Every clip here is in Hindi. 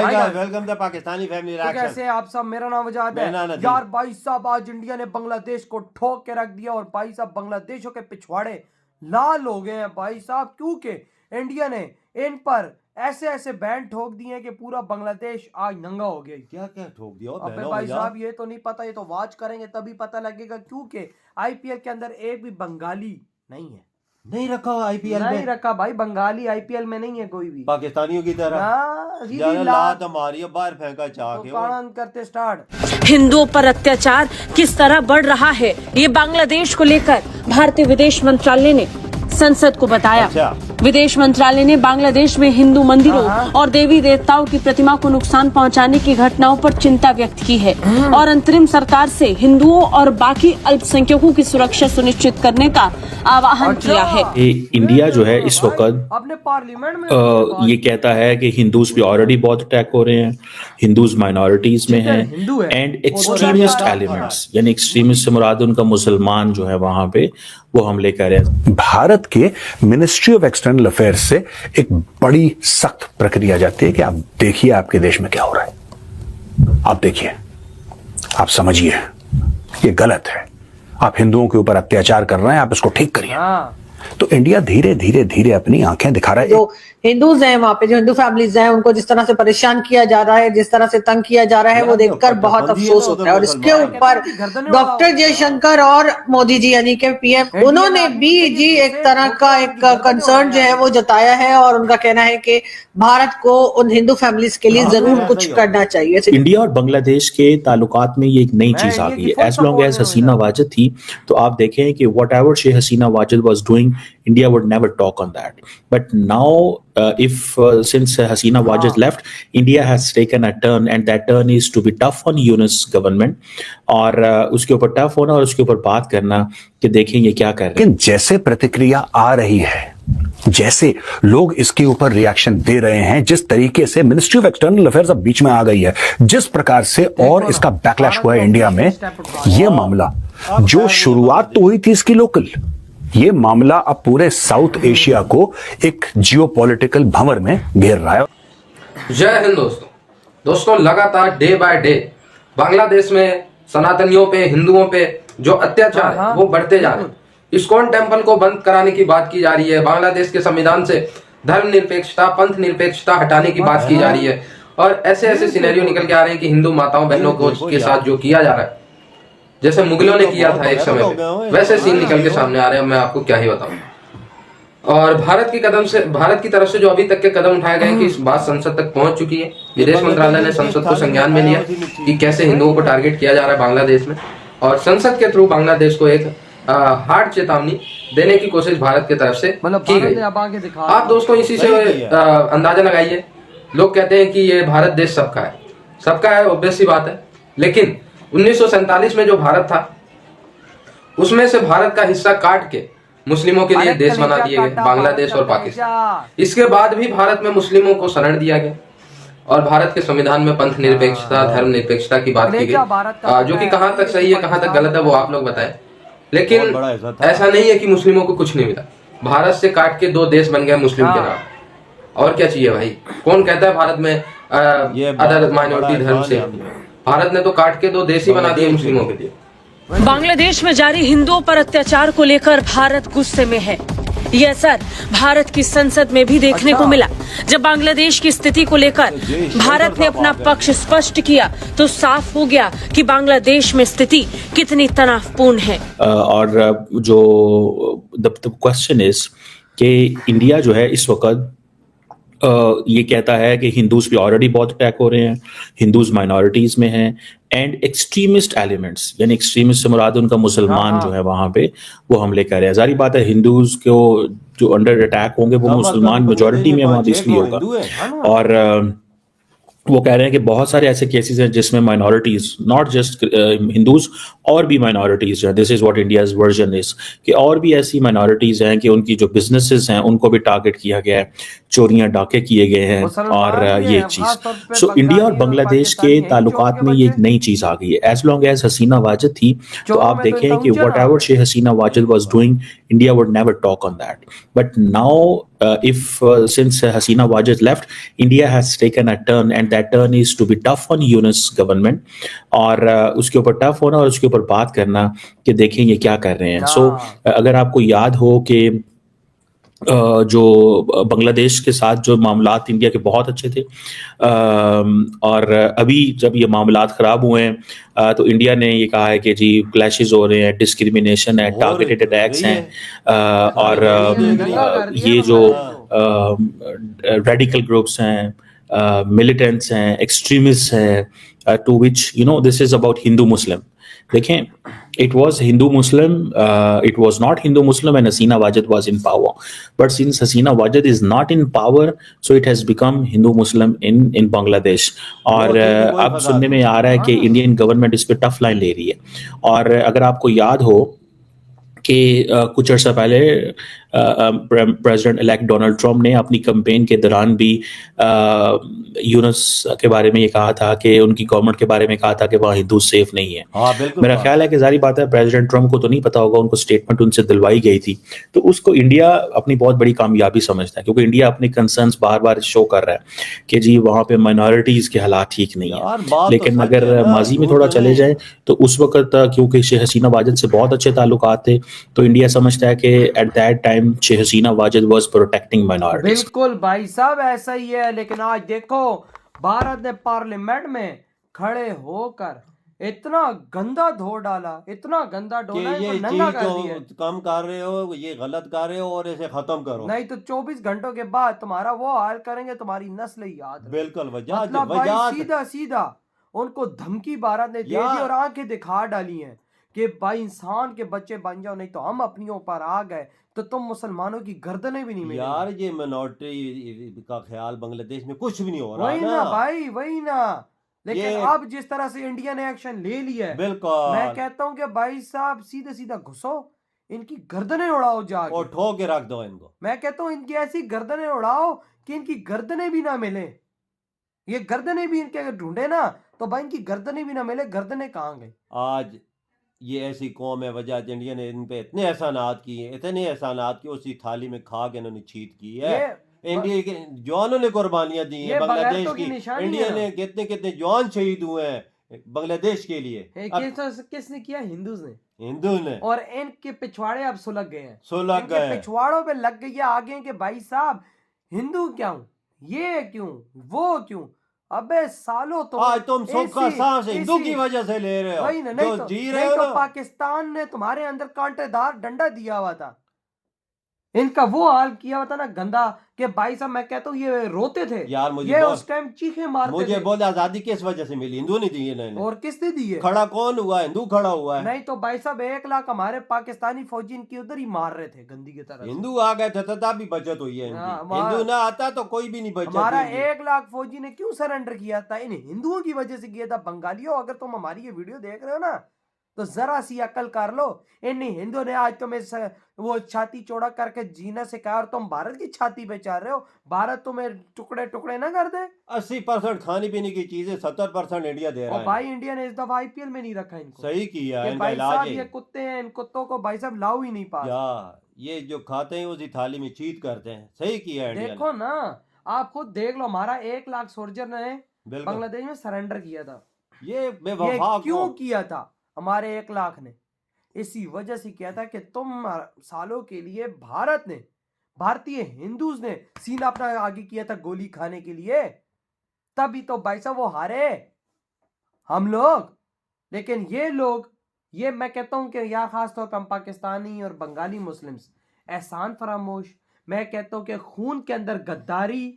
वेलकम द पाकिस्तानी फैमिली तो कैसे हैं आप सब। मेरा नाम वजाद है यार। भाई साहब आज इंडिया ने बांग्लादेश को ठोक के रख दिया और भाई साहब बांग्लादेशों के पिछवाड़े लाल हो गए हैं भाई साहब, क्योंकि इंडिया ने इन पर ऐसे ऐसे बैन ठोक दिए हैं कि पूरा बांग्लादेश आज नंगा हो गया। क्या क्या ठोक दिया अबे भाई साहब ये तो नहीं पता, ये तो वॉच करेंगे तभी पता लगेगा, क्योंकि आईपीएल के अंदर एक भी बंगाली नहीं है। नहीं रखा आईपीएल में, नहीं रखा भाई, बंगाली आईपीएल में नहीं है कोई भी, पाकिस्तानियों की तरह लात हमारी बाहर फेंका चाह के करते स्टार्ट। हिंदुओं पर अत्याचार किस तरह बढ़ रहा है, ये बांग्लादेश को लेकर भारतीय विदेश मंत्रालय ने संसद को बताया। विदेश मंत्रालय ने बांग्लादेश में हिंदू मंदिरों और देवी देवताओं की प्रतिमा को नुकसान पहुंचाने की घटनाओं पर चिंता व्यक्त की है और अंतरिम सरकार से हिंदुओं और बाकी अल्पसंख्यकों की सुरक्षा सुनिश्चित करने का आह्वान किया है। इंडिया जो है इस वक्त अपने पार्लियामेंट में ये कहता है कि हिंदूज पे ऑलरेडी बहुत अटैक हो रहे हैं, हिंदूज माइनॉरिटीज में हैं एंड एक्सट्रीमिस्ट एलिमेंट्स, यानी एक्सट्रीमिस्ट से मुराद उनका मुसलमान जो है वहां पे वो हमले कर रहे हैं। भारत के मिनिस्ट्री ऑफ एक्सटर्नल अफेयर्स से एक बड़ी सख्त प्रक्रिया जाती है कि आप देखिए आपके देश में क्या हो रहा है, आप देखिए, आप समझिए, ये गलत है, आप हिंदुओं के ऊपर अत्याचार कर रहे हैं, आप इसको ठीक करिए। तो इंडिया धीरे धीरे धीरे अपनी आंखें दिखा रहा है। जो हिंदूज हैं वहाँ पे, जो हिंदू फैमिलीज हैं, उनको जिस तरह से परेशान किया जा रहा है, जिस तरह से तंग किया जा रहा है, वो देखकर बहुत अफसोस होता है। और इसके ऊपर डॉक्टर जयशंकर और मोदी जी यानी के पीएम, उन्होंने भी जी एक तरह का एक कंसर्न जो है वो जताया है और उनका कहना है कि भारत को उन हिंदू फैमिलीज के लिए जरूर कुछ करना चाहिए। इंडिया और बांग्लादेश के ताल्लुकात में ये एक नई चीज आ गई है। As long as Hasina Wajid थी तो आप देखें कि whatever Sheikh Hasina Wajid was doing, India would never talk on that. But now, since Hasina Wajid left, India has taken a turn, and that turn is to be tough on Yunus government और उसके ऊपर टफ होना और उसके ऊपर बात करना कि देखें ये क्या कर रहे हैं। लेकिन जैसे प्रतिक्रिया आ रही है, जैसे लोग इसके ऊपर रिएक्शन दे रहे हैं, जिस तरीके से मिनिस्ट्री ऑफ एक्सटर्नल अफेयर्स अब बीच में आ गई है, जिस प्रकार से और इसका बैकलैश हुआ है इंडिया में, यह मामला जो शुरुआत तो हुई थी इसकी लोकल, ये मामला अब पूरे साउथ एशिया को एक जियोपॉलिटिकल भंवर में घेर रहा है। जय हिंद दोस्तों, लगातार डे बाय डे बांग्लादेश में सनातनियों पे, हिंदुओं पे जो अत्याचार है वो बढ़ते जा रहे हैं। इस्कॉन टेम्पल को बंद कराने की बात की जा रही है, बांग्लादेश के संविधान से धर्मनिरपेक्षता, पंथ निरपेक्षता हटाने की बात की जा रही है और ऐसे ऐसे सिनेरियो निकल के आ रहे हैं कि हिंदू माताओं बहनों को के साथ जो किया जा रहा है, जैसे मुगलों ने किया था एक समय पे, वैसे सीन निकल के सामने आ रहे हैं। मैं आपको क्या ही बताऊं। और भारत की तरफ से जो अभी तक के कदम उठाए गए कि इस बात संसद तक पहुंच चुकी है। विदेश मंत्रालय ने संसद को संज्ञान में लिया कि कैसे हिंदुओं को टारगेट किया जा रहा है बांग्लादेश में, और संसद के थ्रू बांग्लादेश को एक हार्ड चेतावनी देने की कोशिश भारत की तरफ से की गई। आप दोस्तों इसी से अंदाजा लगाइए। लोग कहते हैं कि ये भारत देश सबका है, सबका है, ऑब्वियस सी बात है, लेकिन 1947 में जो भारत था उसमें से भारत का हिस्सा काट के मुस्लिमों के लिए देश बना दिए गए, बांग्लादेश और पाकिस्तान। इसके बाद भी भारत में मुस्लिमों को शरण दिया गया और भारत के संविधान में पंथ निरपेक्षता, धर्म निरपेक्षता की बात की गई, जो कि कहां तक सही है कहां तक गलत है वो आप लोग बताएं। लेकिन ऐसा नहीं है कि मुस्लिमों को कुछ नहीं मिला। भारत से काट के दो देश बन गए मुस्लिम के नाम। और क्या चाहिए भाई? कौन कहता है भारत में अदर माइनॉरिटी धर्म से? भारत ने तो काट के दो देश ही बना दिए मुस्लिमों के लिए। बांग्लादेश में जारी हिंदुओं पर अत्याचार को लेकर भारत गुस्से में है। ये असर भारत की संसद में भी देखने को मिला। जब बांग्लादेश की स्थिति को लेकर भारत ने अपना पक्ष स्पष्ट किया तो साफ हो गया कि बांग्लादेश में स्थिति कितनी तनावपूर्ण है। और जो द क्वेश्चन इज कि इंडिया जो है इस वक्त ये कहता है कि हिंदूज पे ऑलरेडी बहुत अटैक हो रहे हैं, हिंदूज माइनॉरिटीज में हैं एंड एक्सट्रीमिस्ट एलिमेंट्स, यानी एक्सट्रीमिस्ट से मुराद उनका मुसलमान जो है वहां पे वो हमले कर रहे हैं। जारी बात है हिंदूज को जो अंडर अटैक होंगे वो मुसलमान मेजॉरिटी में वहां इसलिए होगा। और वो कह रहे हैं कि बहुत सारे ऐसे केसेस हैं जिसमें माइनॉरिटीज, नॉट जस्ट हिंदूज, और भी माइनॉरिटीज हैं, this is what India's version is, कि और भी ऐसी माइनॉरिटीज हैं कि उनकी जो बिजनेसेस हैं उनको भी टारगेट किया गया है, चोरियां डाके किए गए हैं और ये चीज। सो इंडिया और बांग्लादेश के ताल्लुकात में ये एक नई चीज आ गई है। As long as Hasina Wajid थी तो आप देखें कि whatever Sheikh Hasina Wajid was doing, India would never talk on that. But now since Hasina Wajid left, India has taken a turn, and that pattern is to be tough on Yunus government, और उसके ऊपर टफ होना और उसके ऊपर बात करना कि देखें ये क्या कर रहे हैं। सो अगर आपको याद हो कि जो बांग्लादेश के साथ जो मामलात इंडिया के बहुत अच्छे थे, और अभी जब ये मामलात ख़राब हुए हैं तो इंडिया ने ये कहा है कि जी क्लैशेस हो रहे हैं, डिस्क्रिमिनेशन है, टारगेटेड अटैक्स हैं, और ये जो रेडिकल ग्रुप्स हैं, मिलिटेंट्स हैं, एक्सट्रीमिस्ट हैं, to which you know this is about Hindu Muslim. देखें, it was Hindu Muslim, it was not Hindu Muslim when Hasina Wajid was in power, but since Hasina Wajid is not in power, so it has become Hindu Muslim in Bangladesh। और अब सुनने में आ रहा है कि इंडियन गवर्नमेंट इस पे टफ लाइन ले रही है। और अगर आपको याद हो कि कुछ अर्सा पहले प्रेसिडेंट इलेक्ट डोनाल्ड ट्रम्प ने अपनी कैंपेन के दौरान भी यूनुस के बारे में ये कहा था कि उनकी गवर्नमेंट के बारे में कहा था कि वहाँ हिंदू सेफ नहीं है। मेरा ख्याल है कि जारी बात है प्रेसिडेंट ट्रम्प को तो नहीं पता होगा, उनको स्टेटमेंट उनसे दिलवाई गई थी, तो उसको इंडिया अपनी बहुत बड़ी कामयाबी समझता है, क्योंकि इंडिया अपने कंसर्न्स बार बार शो कर रहा है कि जी वहाँ पे माइनॉरिटीज के हालात ठीक नहीं है। लेकिन अगर माजी में थोड़ा चले जाए तो उस वक्त क्योंकि शेख हसीना वाजिद से बहुत अच्छे ताल्लुकात थे, तो इंडिया समझता है कि at that time Sheikh Hasina Wajid was protecting minorities. बिल्कुल भाई साहब ऐसा ही है। लेकिन आज देखो भारत ने पार्लियामेंट में खड़े होकर इतना गंदा धो डाला, इतना गंदा डोला, ये नंगा चीज कर दिया। तो कम कर रहे हो, ये गलत कर रहे हो और इसे खत्म करो, नहीं तो 24 घंटों के बाद तुम्हारा वो हाल करेंगे, तुम्हारी नस्ल ही याद रहे। बिल्कुल मतलब भाई सीधा सीधा उनको धमकी भारत ने दे दी और आंखें दिखा डाली हैं कि भाई इंसान के बच्चे बन जाओ, नहीं तो हम अपनी ऊपर आ गए तो तुम मुसलमानों की गर्दनें भी नहीं मिलेंगी। यार ये मिनॉरिटी का ख्याल बांग्लादेश में कुछ भी नहीं हो रहा वही ना भाई, वही ना। लेकिन अब जिस तरह से इंडिया ने एक्शन ले लिया है, बिल्कुल मैं कहता हूँ कि भाई साहब सीधे सीधा घुसो, इनकी गर्दनें उड़ाओ जाके और ठोक के रख दो इनको। मैं कहता हूँ इनकी ऐसी गर्दनें उड़ाओ कि इनकी गर्दनें भी ना मिले। ये गर्दनें भी इनके अगर ढूंढे ना तो भाई इनकी गर्दनें भी ना मिले। गर्दनें कहाँ गई? आज ये ऐसी कौम है, वजह इंडिया ने इन पे इतने एहसानात किए, इतने एहसानात किए, उसी थाली में खा के इन्होंने छीत की है। इंडिया के जवानों ने कुर्बानियां दी हैं बांग्लादेश की। इंडिया ने कितने कितने जवान शहीद हुए हैं बांग्लादेश के लिए। किसने किया? हिंदूज ने, हिंदू ने। और इनके पिछवाड़े अब सुलग गए हैं, सुलग गए, पिछवाड़ों पे लग गई है आगे के भाई साहब हिंदू क्यों, ये क्यों, वो क्यों। अबे सालों तो आज तुम सुख का सांस हिंदू की वजह से ले रहे हो। वही ना, नहीं तो जी रहे हो तो पाकिस्तान ने तुम्हारे अंदर कांटेदार डंडा दिया हुआ था, इनका वो हाल किया हुआ था ना गंदा कि भाई साहब मैं कहता हूँ ये रोते थे यार। मुझे ये उस टाइम चीखे मारते मुझे थे। बोल आजादी किस वजह से मिली? हिंदू नहीं दी है। और किसने दी है? खड़ा कौन हुआ? हिंदू खड़ा हुआ है। नहीं तो भाई साहब 1 लाख हमारे पाकिस्तानी फौजी इनकी उधर ही मार रहे थे गंदी की तरह। हिंदू आ गए थे तब भी बचत हुई है। हिंदू ना आता तो कोई भी नहीं बचत। हमारा 1 लाख फौजी ने क्यों सरेंडर किया था? इन हिंदुओं की वजह से किया था। बंगालियों, अगर तुम हमारी ये वीडियो देख रहे हो ना तो जरा सी अकल कर लो। इन हिंदुओं ने आज तुम्हें वो छाती चौड़ा करके जीना सिखाया और तुम भारत की छाती पे चल रहे हो। भारत तुम्हें टुकड़े टुकड़े ना कर दे। 80% खाने पीने की चीजें 70% इंडिया दे रहा है। भाई इंडिया ने इस दफा IPL में नहीं रखा इनको। सही किया है। भाई साहब ये कुत्ते हैं, इन कुत्तों को भाई साहब लाओ ही नहीं पास। ये जो खाते हैं उसी थाली में चीत करते हैं। सही किया है। देखो ना, आप खुद देख लो, हमारा 1 लाख सोल्जर ने बांग्लादेश में सरेंडर किया था। ये बेवफा क्यों किया था? हमारे 1 लाख ने इसी वजह से किया था कि तुम सालों के लिए भारत ने, भारतीय हिंदूज ने सीना अपना आगे किया था गोली खाने के लिए, तभी तो भाई साहब वो हारे हम लोग। लेकिन ये लोग, ये मैं कहता हूं कि यार खासतौर पर हम पाकिस्तानी और बंगाली मुस्लिम्स एहसान फरामोश, मैं कहता हूं कि खून के अंदर गद्दारी,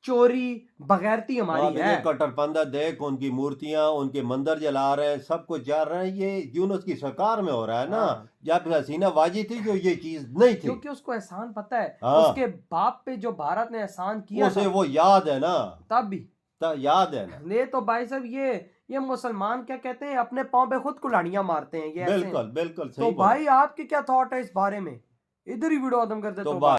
चोरी, बगैरती हमारी है। कट्टरपंथी देख, उनकी मूर्तियां, उनके मंदिर जला रहे हैं, सब कुछ जा रहे हैं। ये यूनुस की सरकार में हो रहा है ना। जब हसीना वाजिद थी जो ये चीज नहीं थी, क्योंकि उसको एहसान पता है उसके बाप पे जो भारत ने एहसान किया उसे वो याद है ना, तब भी याद है ना। ये तो भाई साहब ये मुसलमान क्या कहते हैं, अपने पाँव पे खुद कुल्हाड़ियां मारते हैं। ये बिल्कुल बिल्कुल सही। तो भाई आपके क्या थॉट है इस बारे में? इधर ही वीडियो खत्म कर देते हो।